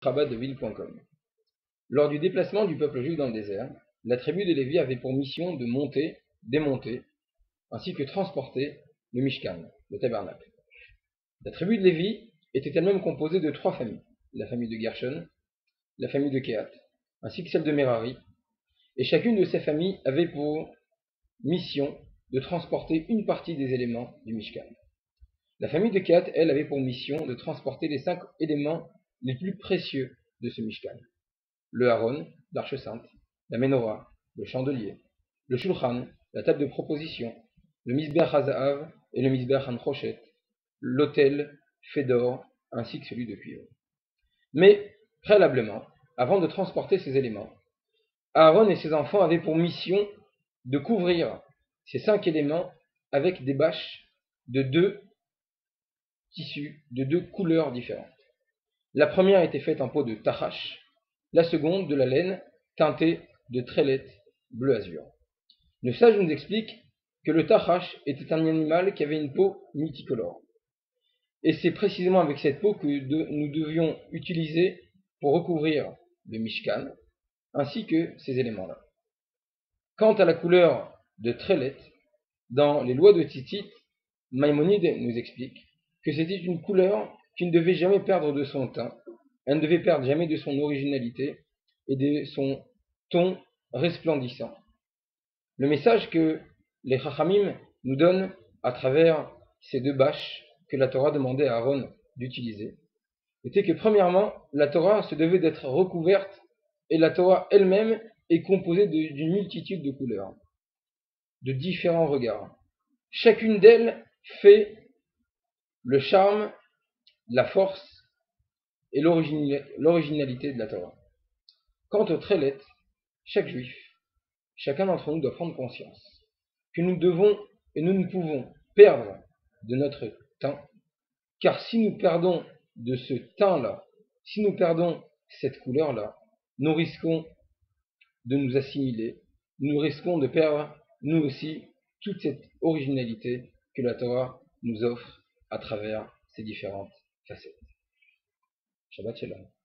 chabadeville.com. Lors du déplacement du peuple juif dans le désert, la tribu de Lévi avait pour mission de monter, démonter, ainsi que transporter le Mishkan, le tabernacle. La tribu de Lévi était elle-même composée de 3 familles, la famille de Gershon, la famille de Kehat, ainsi que celle de Merari, et chacune de ces familles avait pour mission de transporter une partie des éléments du Mishkan. La famille de Kehat, elle, avait pour mission de transporter les 5 éléments les plus précieux de ce Mishkan. Le Haron, l'arche sainte, la Ménorah, le chandelier, le Shulchan, la table de proposition, le Mizbeach HaZahav et le Mizbeach HaNchoshet, l'autel fait d'or ainsi que celui de cuivre. Mais, préalablement, avant de transporter ces éléments, Aaron et ses enfants avaient pour mission de couvrir ces 5 éléments avec des bâches de 2 tissus, de 2 couleurs différentes. La première était faite en peau de tachash, la seconde de la laine teintée de trélette bleu azur. Le sage nous explique que le tachash était un animal qui avait une peau multicolore. Et c'est précisément avec cette peau que nous devions utiliser pour recouvrir le Mishkan, ainsi que ces éléments-là. Quant à la couleur de trélette, dans les lois de Tzitzit, Maïmonide nous explique que c'était une couleur qui ne devait jamais perdre de son teint, elle ne devait perdre jamais de son originalité et de son ton resplendissant. Le message que les Chachamim nous donnent à travers ces 2 bâches que la Torah demandait à Aaron d'utiliser était que premièrement, la Torah se devait d'être recouverte et la Torah elle-même est composée d'une multitude de couleurs, de différents regards. Chacune d'elles fait le charme, la force et l'originalité de la Torah. Quant aux trélette, chaque juif, chacun d'entre nous doit prendre conscience que nous devons et nous ne pouvons perdre de notre teint, car si nous perdons de ce teint-là, si nous perdons cette couleur-là, nous risquons de nous assimiler, nous risquons de perdre, nous aussi, toute cette originalité que la Torah nous offre à travers ses différentes facettes. Shabbat Shalom.